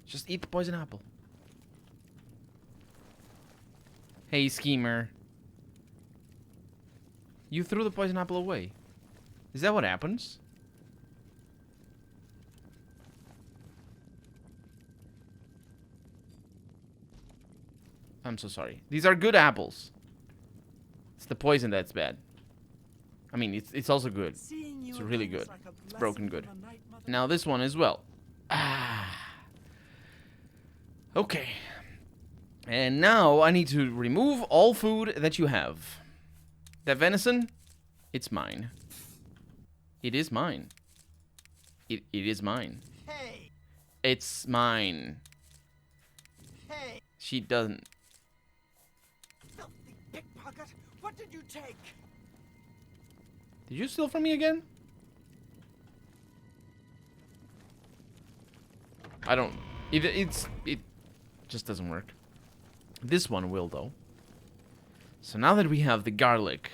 Just eat the poison apple. Hey, schemer. You threw the poison apple away. Is that what happens? I'm so sorry. These are good apples. It's the poison that's bad. I mean, it's also good. It's really good. It's broken good. Now this one as well. Ah. Okay. And now I need to remove all food that you have. That venison, it's mine. It is mine. It is mine. Hey. It's mine. Hey. She doesn't. Filthy pickpocket. What did you take? Did you steal from me again? I don't. It just doesn't work. This one will though. So now that we have the garlic,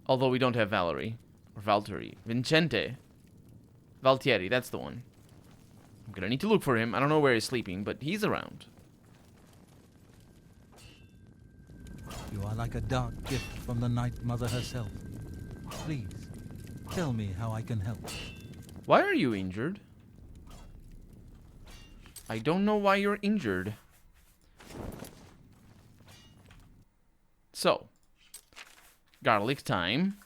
although we don't have Valerie or Valtteri, Vincente, Valtieri, that's the one. I'm gonna need to look for him. I don't know where he's sleeping, but he's around. You are like a dark gift from the Night Mother herself. Please, tell me how I can help. Why are you injured? I don't know why you're injured. So, garlic time.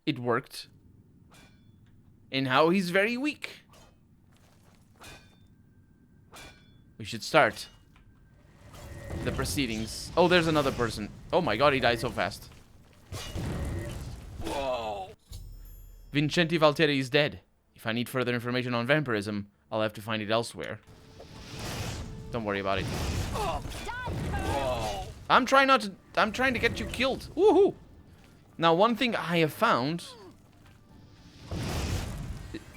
It worked. And how he's very weak. We should start the proceedings. Oh, there's another person. Oh my god, he died so fast. Whoa. Vincente Valtteri is dead. If I need further information on vampirism, I'll have to find it elsewhere. Don't worry about it. Whoa. I'm trying to get you killed. Woohoo! Now, one thing I have found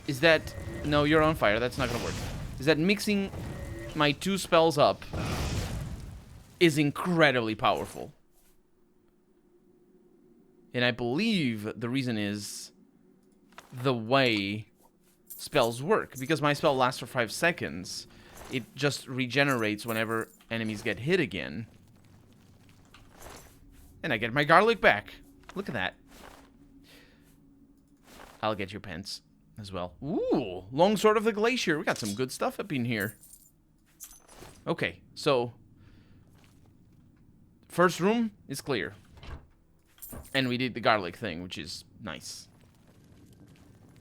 is that... No, you're on fire. That's not gonna work. Is that mixing my two spells up is incredibly powerful. And I believe the reason is the way spells work. Because my spell lasts for 5 seconds, it just regenerates whenever enemies get hit again. And I get my garlic back. Look at that. I'll get your pants as well. Ooh, Longsword of the Glacier. We got some good stuff up in here. Okay, so first room is clear. And we did the garlic thing, which is nice.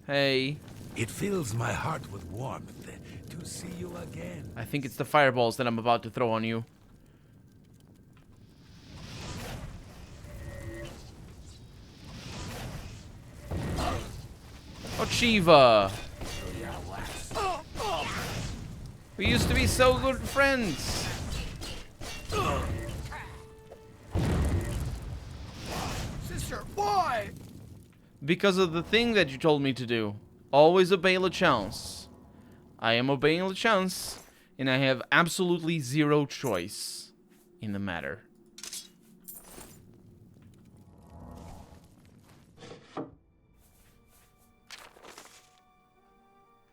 Hey. It fills my heart with warmth to see you again. I think it's the fireballs that I'm about to throw on you. Ochiva! We used to be so good friends. Sister, why? Because of the thing that you told me to do. Always obey LeChance. I am obeying LeChance, and I have absolutely zero choice in the matter.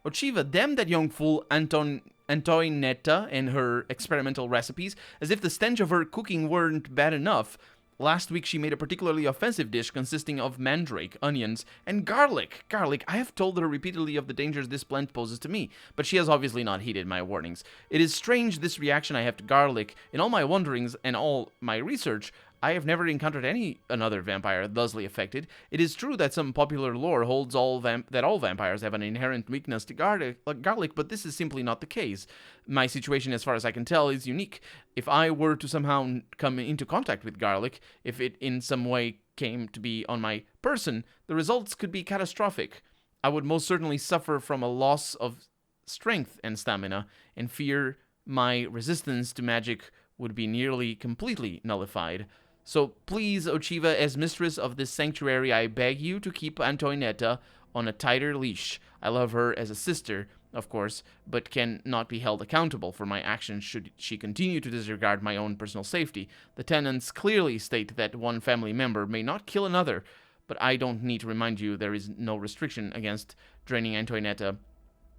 Ochiva, damn that young fool Antoinetta and her experimental recipes, as if the stench of her cooking weren't bad enough. Last week she made a particularly offensive dish consisting of mandrake, onions, and garlic. Garlic, I have told her repeatedly of the dangers this plant poses to me, but she has obviously not heeded my warnings. It is strange this reaction I have to garlic. In all my wanderings and all my research, I have never encountered another vampire thusly affected. It is true that some popular lore holds that all vampires have an inherent weakness to garlic, but this is simply not the case. My situation, as far as I can tell, is unique. If I were to somehow come into contact with garlic, if it in some way came to be on my person, the results could be catastrophic. I would most certainly suffer from a loss of strength and stamina, and fear my resistance to magic would be nearly completely nullified. So please, Ochiva, as mistress of this sanctuary, I beg you to keep Antoinetta on a tighter leash. I love her as a sister, of course, but can not be held accountable for my actions should she continue to disregard my own personal safety. The tenets clearly state that one family member may not kill another, But I don't need to remind you there is no restriction against draining Antoinetta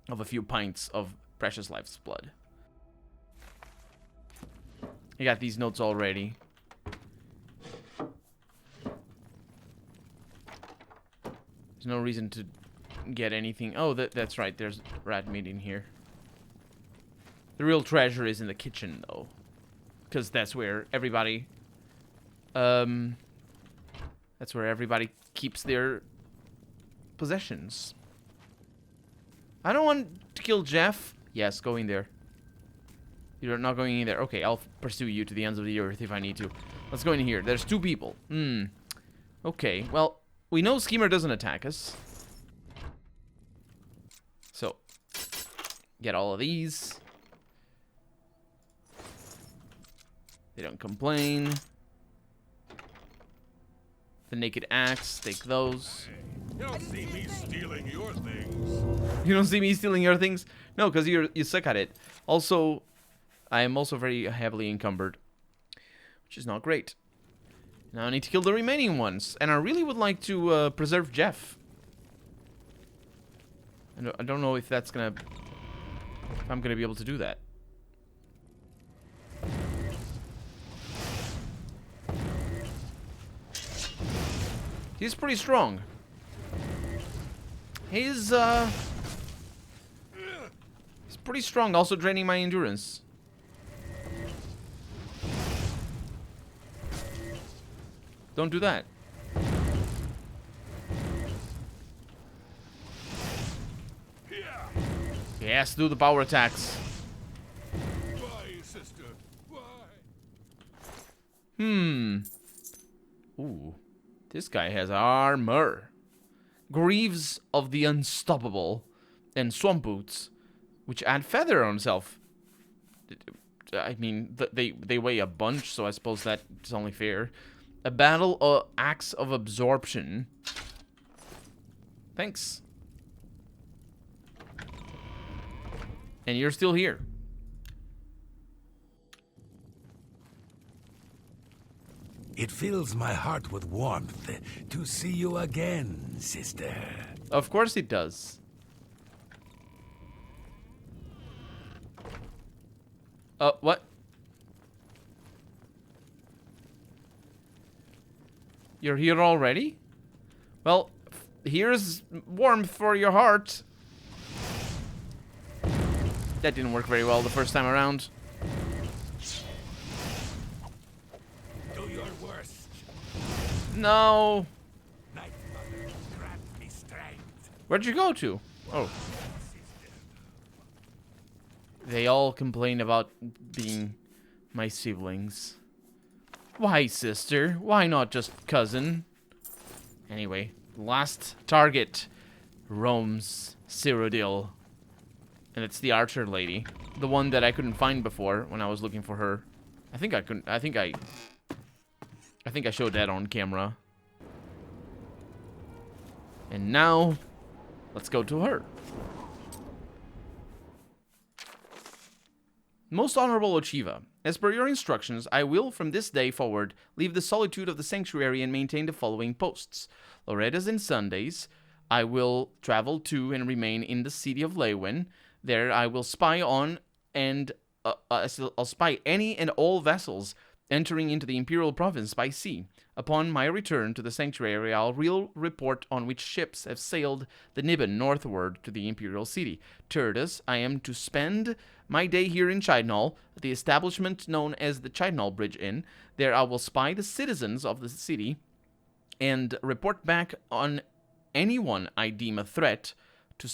of a few pints of precious life's blood. I got these notes already. There's no reason to get anything. Oh, that's right. There's rat meat in here. The real treasure is in the kitchen, though. Because that's where everybody... that's where everybody keeps their possessions. I don't want to kill Jeff. Yes, go in there. You're not going in there. Okay, I'll pursue you to the ends of the earth if I need to. Let's go in here. There's 2 people. Okay, well, we know Schemer doesn't attack us. So, get all of these. They don't complain. The naked axe, take those. You don't see me stealing your things. You don't see me stealing your things? No, because you suck at it. Also, I am also very heavily encumbered, which is not great. Now I need to kill the remaining ones, and I really would like to preserve Jeff. I don't know if that's gonna... if I'm gonna be able to do that. He's pretty strong. He's pretty strong, also draining my endurance. Don't do that. Yes, do the power attacks. Why, sister? Why? Ooh. This guy has armor. Greaves of the Unstoppable and Swamp Boots, which add feather on himself. I mean, they weigh a bunch, so I suppose that's only fair. A battle axe of absorption. Thanks. And you're still here. It fills my heart with warmth to see you again, sister. Of course it does. What? You're here already? Well, here's warmth for your heart. That didn't work very well the first time around. Do your worst. No. Night Mother, grant me strength. Where'd you go to? Oh. They all complain about being my siblings. Why, sister? Why not just cousin? Anyway, last target. Rome's Cyrodiil. And it's the archer lady. The one that I couldn't find before when I was looking for her. I think I couldn't. I think I showed that on camera. And now, let's go to her. Most Honorable Ochiva, as per your instructions, I will, from this day forward, leave the solitude of the sanctuary and maintain the following posts. Loretta's and Sundays, I will travel to and remain in the city of Lewin. There I will spy on and I'll spy any and all vessels entering into the Imperial Province by sea. Upon my return to the sanctuary, I'll report on which ships have sailed the Niben northward to the Imperial City. Turdus, I am to spend my day here in Chidenhall, at the establishment known as the Chidenhall Bridge Inn. There I will spy the citizens of the city and report back on anyone I deem a threat to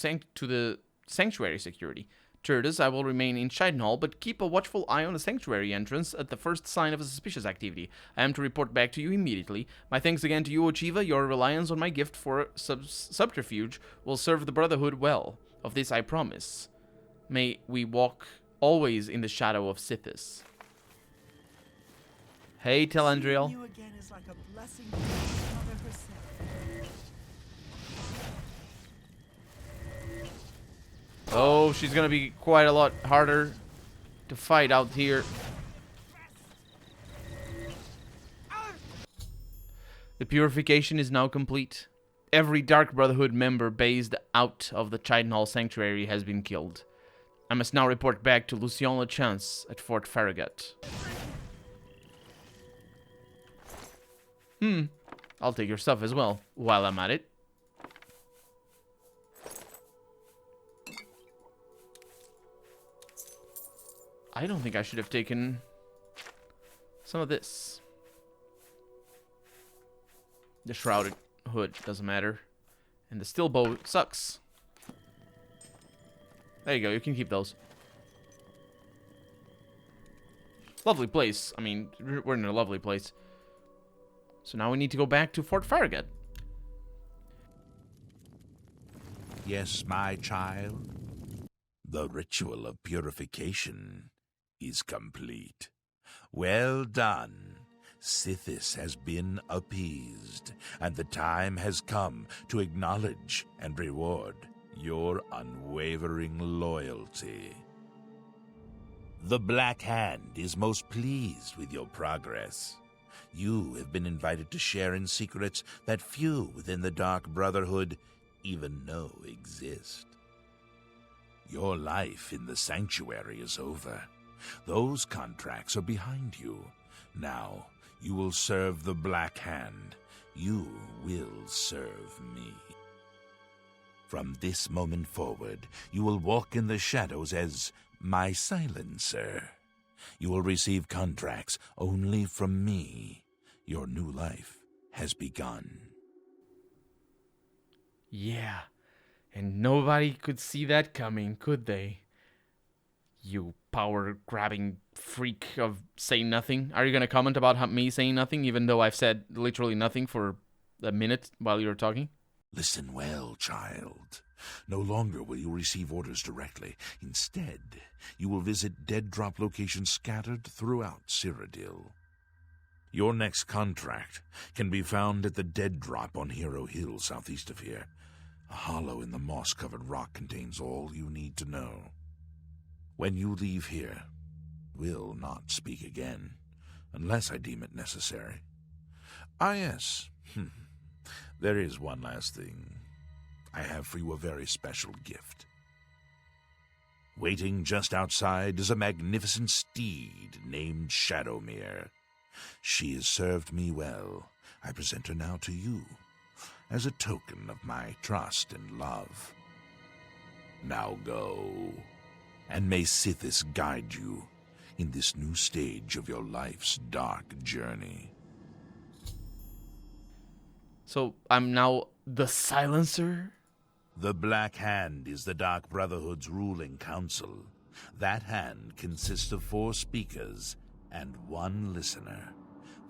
the sanctuary security. Turdus, I will remain in Chidenhall, but keep a watchful eye on the sanctuary entrance at the first sign of a suspicious activity. I am to report back to you immediately. My thanks again to you, Ochiva. Your reliance on my gift for subterfuge will serve the Brotherhood well. Of this I promise. May we walk always in the shadow of Sithis. Hey, Telandriel. Seeing you again is like a blessing from Mother herself. Oh, she's gonna be quite a lot harder to fight out here. The purification is now complete. Every Dark Brotherhood member based out of the Chidenhall Sanctuary has been killed. I must now report back to Lucien Lachance at Fort Farragut. I'll take your stuff as well, while I'm at it. I don't think I should have taken some of this. The Shrouded Hood doesn't matter. And the Steel Bow sucks. There you go, you can keep those. Lovely place. I mean, we're in a lovely place. So now we need to go back to Fort Farragut. Yes, my child. The ritual of purification is complete. Well done. Sithis has been appeased, and the time has come to acknowledge and reward your unwavering loyalty. The Black Hand is most pleased with your progress. You have been invited to share in secrets that few within the Dark Brotherhood even know exist. Your life in the Sanctuary is over. Those contracts are behind you. Now, you will serve the Black Hand. You will serve me. From this moment forward, you will walk in the shadows as my silencer. You will receive contracts only from me. Your new life has begun. Yeah, and nobody could see that coming, could they? You power-grabbing freak of saying nothing. Are you going to comment about me saying nothing, even though I've said literally nothing for a minute while you were talking? Listen well, child. No longer will you receive orders directly. Instead, you will visit dead drop locations scattered throughout Cyrodiil. Your next contract can be found at the Dead Drop on Hero Hill, southeast of here. A hollow in the moss-covered rock contains all you need to know. When you leave here, we'll not speak again, unless I deem it necessary. Ah, yes. There is one last thing. I have for you a very special gift. Waiting just outside is a magnificent steed named Shadowmere. She has served me well. I present her now to you, as a token of my trust and love. Now go, and may Sithis guide you in this new stage of your life's dark journey. So I'm now the Silencer? The Black Hand is the Dark Brotherhood's ruling council. That hand consists of 4 speakers and 1 listener.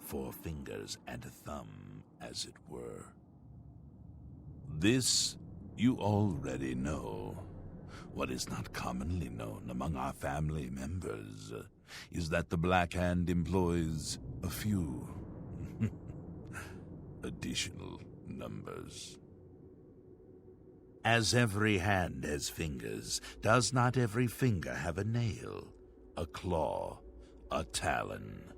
4 fingers and a thumb, as it were. This you already know. What is not commonly known among our family members is that the Black Hand employs a few additional numbers. As every hand has fingers, does not every finger have a nail, a claw, a talon?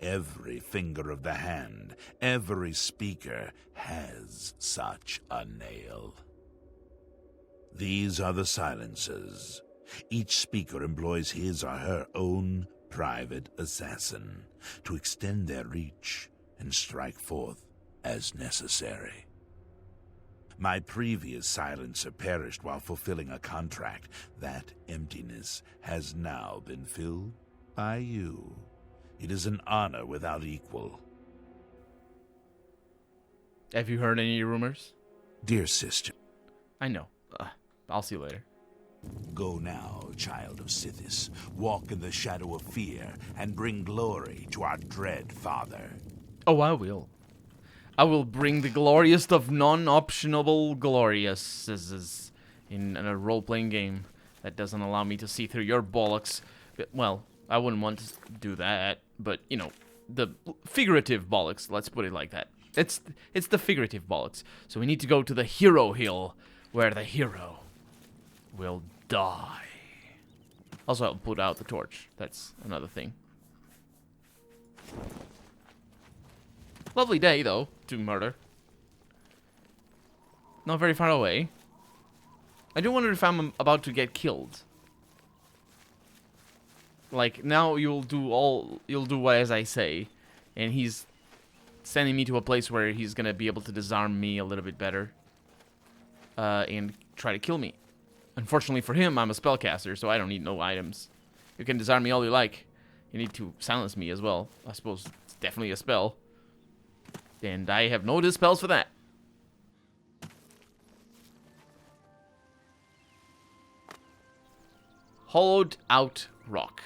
Every finger of the hand, every speaker has such a nail. These are the silencers. Each speaker employs his or her own private assassin to extend their reach and strike forth as necessary. My previous silencer perished while fulfilling a contract. That emptiness has now been filled by you. It is an honor without equal. Have you heard any rumors? Dear sister, I know. I'll see you later. go now, child of Sithis. Walk in the shadow of fear and bring glory to our dread father. Oh, I will. I will bring the glorious of non-optionable gloriouses in a role-playing game that doesn't allow me to see through your bollocks. Well, I wouldn't want to do that, but, you know, the figurative bollocks, let's put it like that. It's the figurative bollocks. So we need to go to the Hero Hill, where the hero will die. Also, I'll put out the torch. That's another thing. Lovely day, though, to murder. Not very far away. I do wonder if I'm about to get killed. Like, now you'll do what as I say, and he's sending me to a place where he's gonna be able to disarm me a little bit better, and try to kill me. Unfortunately for him, I'm a spellcaster, so I don't need no items. You can disarm me all you like. You need to silence me as well. I suppose it's definitely a spell. And I have no dispels for that. Hollowed out rock.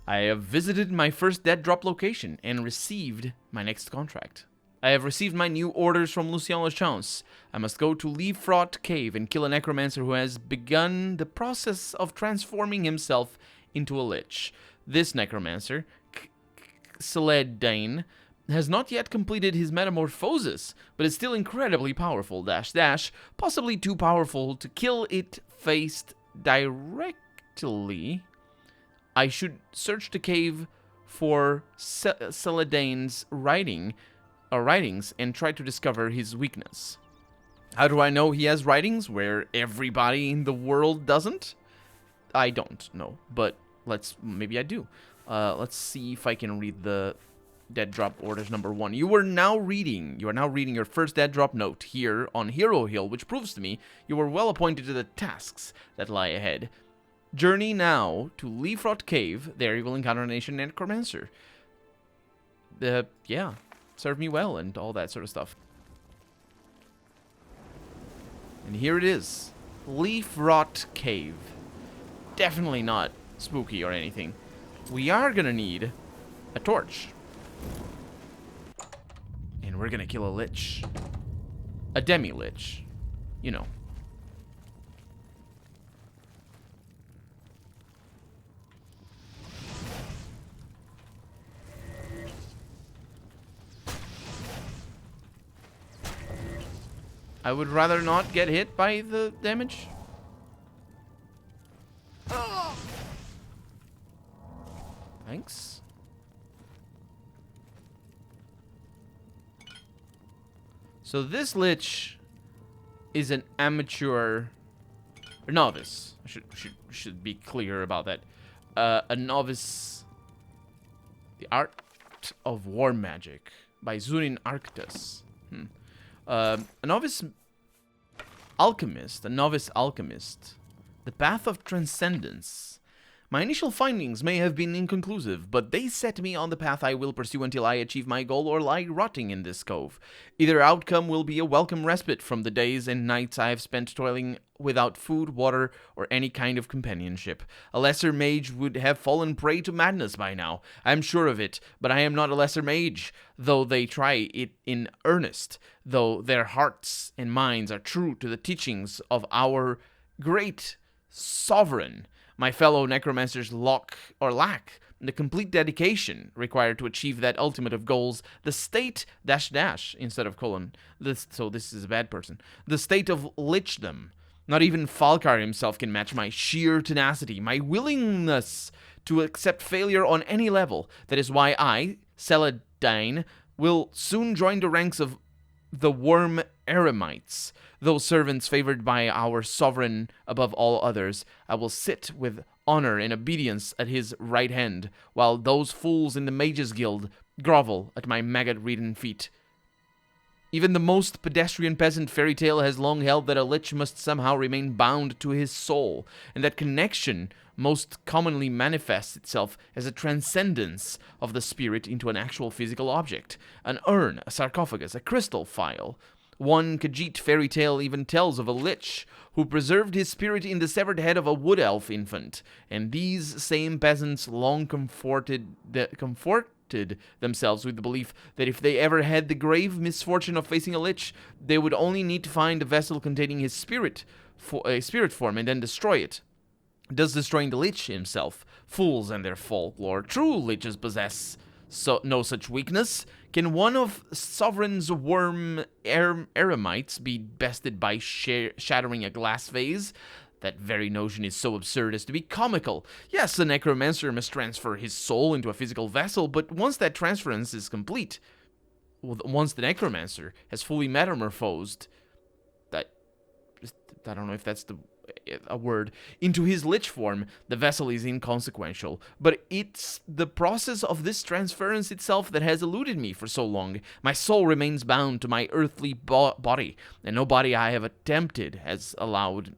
I have visited my first dead drop location and received my next contract. I have received my new orders from Lucien Lechance. I must go to Leafrot Cave and kill a necromancer who has begun the process of transforming himself into a lich. This necromancer, Celadine, has not yet completed his metamorphosis, but is still incredibly powerful, -- possibly too powerful to kill it faced directly. I should search the cave for Celadine's writings and try to discover his weakness. How do I know he has writings where everybody in the world doesn't? I don't know, but maybe I do. Let's see if I can read the dead drop orders number 1. You are now reading your first dead drop note here on Hero Hill, which proves to me you are well appointed to the tasks that lie ahead. Journey now to Leafrot Cave. There you will encounter an ancient necromancer. Yeah, serve me well and all that sort of stuff. And here it is, Leafrot Cave. Definitely not spooky or anything. We are gonna need a torch. And we're gonna kill a lich. A demi-lich. You know. I would rather not get hit by the damage. Thanks. So this lich is an amateur or novice. I should be clear about that. A novice. The Art of War Magic by Zurin Arctus. A novice alchemist. The Path of Transcendence. My initial findings may have been inconclusive, but they set me on the path I will pursue until I achieve my goal or lie rotting in this cove. Either outcome will be a welcome respite from the days and nights I have spent toiling without food, water, or any kind of companionship. A lesser mage would have fallen prey to madness by now. I am sure of it, but I am not a lesser mage, though they try it in earnest, though their hearts and minds are true to the teachings of our great sovereign. My fellow necromancers lack the complete dedication required to achieve that ultimate of goals, the state -- instead of colon. So this is a bad person. The state of lichdom. Not even Falkar himself can match my sheer tenacity, my willingness to accept failure on any level. That is why I, Celadine, will soon join the ranks of the worm eremites. Those servants favored by our sovereign above all others, I will sit with honor and obedience at his right hand, while those fools in the Mages Guild grovel at my maggot-ridden feet. Even the most pedestrian peasant fairy tale has long held that a lich must somehow remain bound to his soul, and that connection most commonly manifests itself as a transcendence of the spirit into an actual physical object. An urn, a sarcophagus, a crystal phial. One Khajiit fairy tale even tells of a lich who preserved his spirit in the severed head of a wood elf infant, and these same peasants long comforted themselves with the belief that if they ever had the grave misfortune of facing a lich, they would only need to find a vessel containing his spirit form and then destroy it. Does destroying the lich himself? Fools and their folklore. True liches possess no such weakness. Can one of Sovereign's worm eremites be bested by shattering a glass vase? That very notion is so absurd as to be comical. Yes, the necromancer must transfer his soul into a physical vessel, but once that transference is complete, once the necromancer has fully metamorphosed, I don't know if that's a word, into his lich form, the vessel is inconsequential. But it's the process of this transference itself that has eluded me for so long. My soul remains bound to my earthly body, and no body I have attempted has allowed,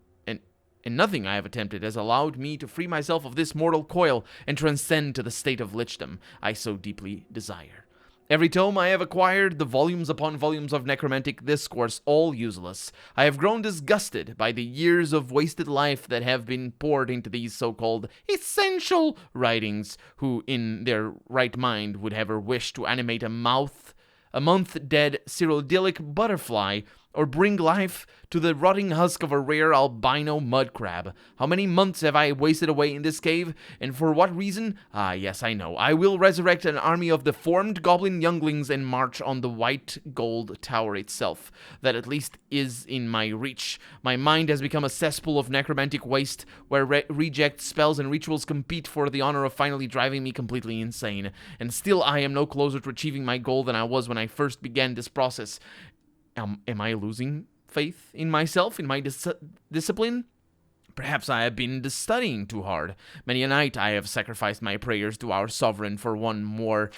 and nothing I have attempted has allowed me to free myself of this mortal coil and transcend to the state of lichdom I so deeply desire. Every tome I have acquired, the volumes upon volumes of necromantic discourse, all useless. I have grown disgusted by the years of wasted life that have been poured into these so-called essential writings, who in their right mind would ever wish to animate a month-dead cyrodiilic butterfly, or bring life to the rotting husk of a rare albino mud crab. How many months have I wasted away in this cave, and for what reason? Ah, yes, I know. I will resurrect an army of deformed goblin younglings and march on the white gold tower itself. That at least is in my reach. My mind has become a cesspool of necromantic waste, where reject spells and rituals compete for the honor of finally driving me completely insane. And still I am no closer to achieving my goal than I was when I first began this process. Am I losing faith in myself, in my discipline? Perhaps I have been studying too hard. Many a night I have sacrificed my prayers to our sovereign for one more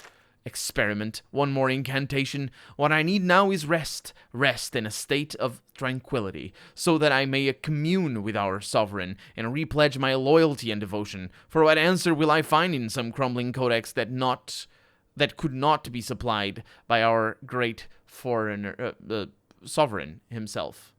experiment, one more incantation. What I need now is rest in a state of tranquility, so that I may commune with our sovereign and repledge my loyalty and devotion. For what answer will I find in some crumbling codex that could not be supplied by our great sovereign himself?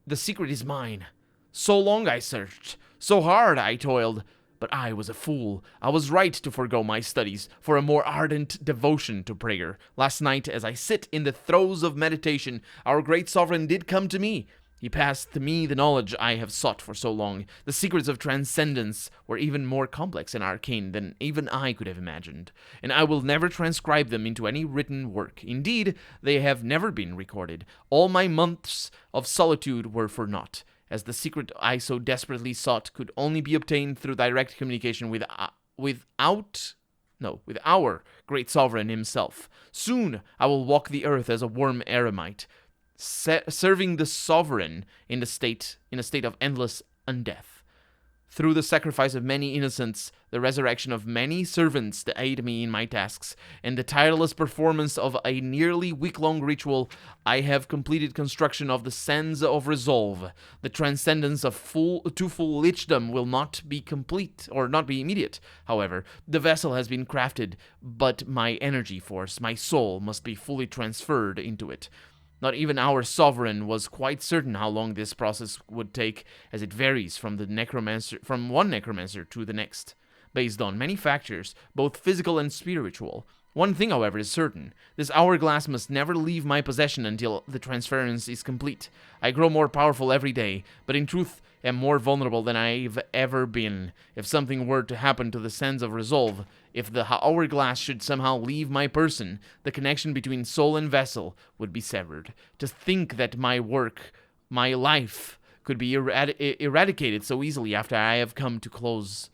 The secret is mine. So long I searched, so hard I toiled, but I was a fool. I was right to forego my studies for a more ardent devotion to prayer. Last night, as I sit in the throes of meditation, our great sovereign did come to me. He passed to me the knowledge I have sought for so long. The secrets of transcendence were even more complex and arcane than even I could have imagined, and I will never transcribe them into any written work. Indeed, they have never been recorded. All my months of solitude were for naught, as the secret I so desperately sought could only be obtained through direct communication with our great sovereign himself. Soon I will walk the earth as a worm eremite, serving the sovereign in a state of endless undeath. Through the sacrifice of many innocents, the resurrection of many servants to aid me in my tasks, and the tireless performance of a nearly week-long ritual, I have completed construction of the Sands of Resolve. The transcendence of full lichdom will not be complete, or not be immediate, however. The vessel has been crafted, but my energy force, my soul, must be fully transferred into it. Not even our sovereign was quite certain how long this process would take, as it varies from one necromancer to the next, based on many factors, both physical and spiritual. One thing, however, is certain. This hourglass must never leave my possession until the transference is complete. I grow more powerful every day, but in truth am more vulnerable than I've ever been. If something were to happen to the Sands of Resolve, if the hourglass should somehow leave my person, the connection between soul and vessel would be severed. To think that my work, my life, could be eradicated so easily after I have come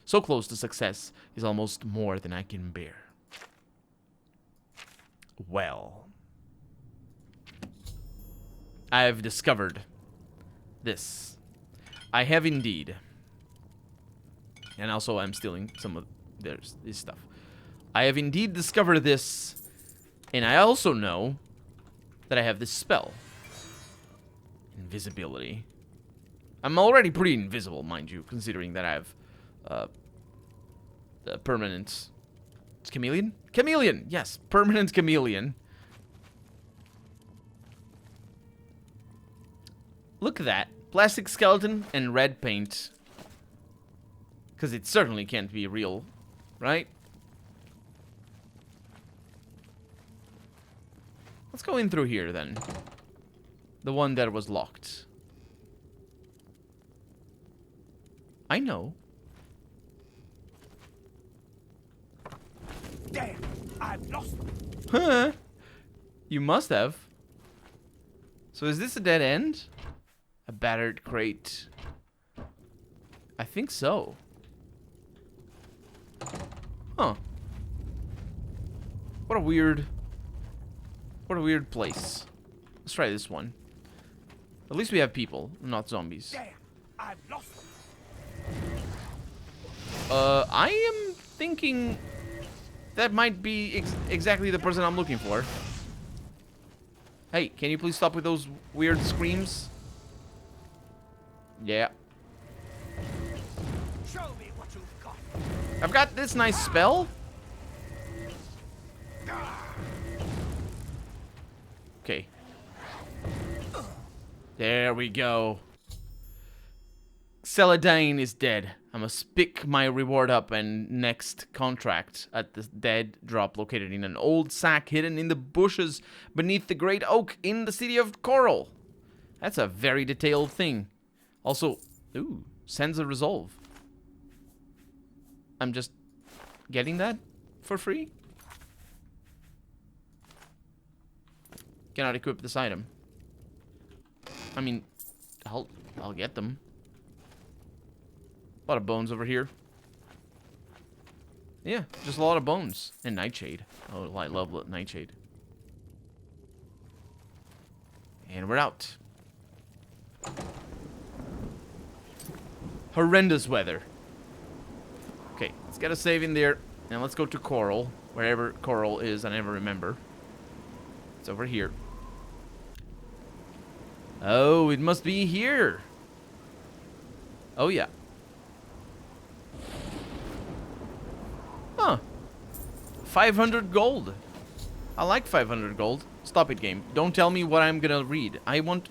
so close to success is almost more than I can bear. Well, I have discovered this. I have indeed. And also I'm stealing some of this stuff. I have indeed discovered this, and I also know that I have this spell. Invisibility. I'm already pretty invisible, mind you, considering that I have the permanent... It's chameleon? Chameleon! Yes, permanent chameleon. Look at that. Plastic skeleton and red paint. Because it certainly can't be real, right? Let's go in through here, then. The one that was locked. I know. Damn, I've lost them. Huh? You must have. So is this a dead end? A battered crate. I think so. Huh. What a weird place. Let's try this one. At least we have people, not zombies. There, I've lost them. I am thinking that might be exactly the person I'm looking for. Hey, can you please stop with those weird screams? Yeah. Show me what you've got. I've got this nice spell. Okay. There we go. Celadine is dead. I must pick my reward up and next contract at the dead drop located in an old sack hidden in the bushes beneath the great oak in the city of Coral. That's a very detailed thing. Also, ooh, sends a resolve. I'm just getting that for free? Cannot equip this item. I mean, I'll get them. A lot of bones over here. Yeah, just a lot of bones. And Nightshade. Oh, I love Nightshade. And we're out. Horrendous weather. Okay, let's get a save in there. And let's go to Coral. Wherever Coral is, I never remember. It's over here. Oh, it must be here. Oh, yeah. Huh. 500 gold. I like 500 gold. Stop it, game. Don't tell me what I'm gonna read. I want...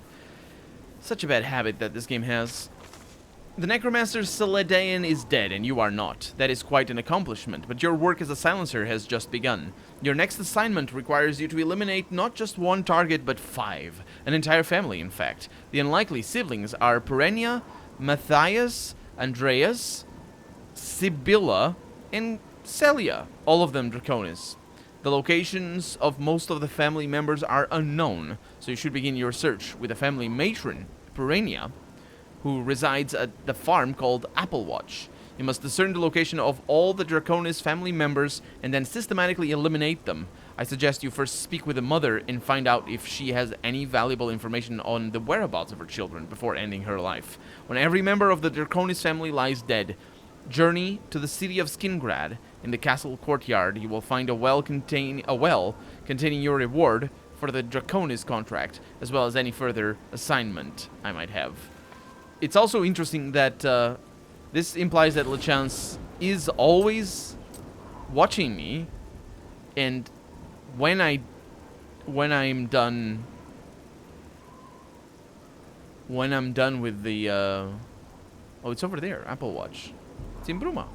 Such a bad habit that this game has. The necromancer Celadine is dead, and you are not. That is quite an accomplishment, but your work as a silencer has just begun. Your next assignment requires you to eliminate not just one target, but 5. An entire family, in fact. The unlikely siblings are Perennia, Matthias, Andreas, Sibylla, and Celia, all of them Draconis. The locations of most of the family members are unknown, so you should begin your search with a family matron, Perennia, who resides at the farm called Applewatch. You must discern the location of all the Draconis family members and then systematically eliminate them. I suggest you first speak with the mother and find out if she has any valuable information on the whereabouts of her children before ending her life. When every member of the Draconis family lies dead, journey to the city of Skingrad. In the castle courtyard, you will find a well containing your reward for the Draconis contract, as well as any further assignment I might have. It's also interesting that this implies that LeChance is always watching me, and when I'm done with the oh, it's over there, Applewatch. It's in Bruma.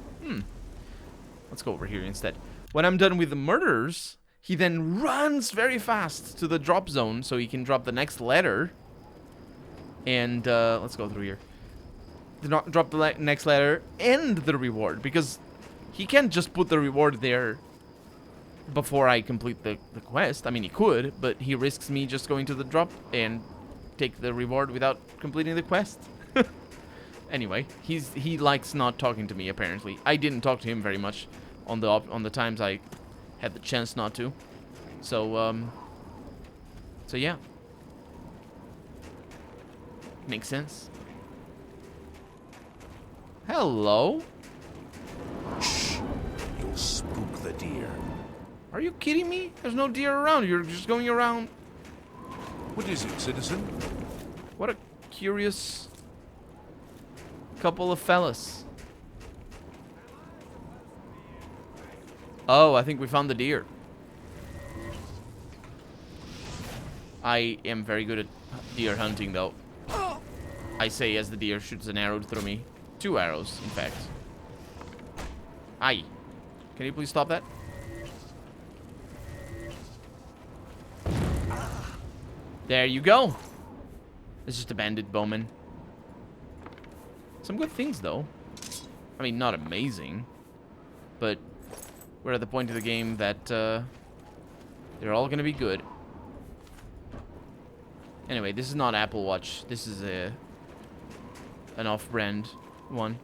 Let's go over here instead. When I'm done with the murders, he then runs very fast to the drop zone so he can drop the next letter. And let's go through here. Drop the next letter and the reward, because he can't just put the reward there before I complete the quest. I mean, he could, but he risks me just going to the drop and take the reward without completing the quest. Anyway, he likes not talking to me, apparently. I didn't talk to him very much on the times I had the chance not to. So yeah. Makes sense. Hello? Shh! You'll spook the deer. Are you kidding me? There's no deer around. You're just going around. What is it, citizen? What a curious couple of fellas. Oh, I think we found the deer. I am very good at deer hunting, though. I say as the deer shoots an arrow through me. 2 arrows, in fact. Aye. Can you please stop that? There you go. It's just a bandit bowman. Some good things, though. I mean, not amazing. But we're at the point of the game that they're all going to be good. Anyway, this is not Apple Watch. This is an off-brand one.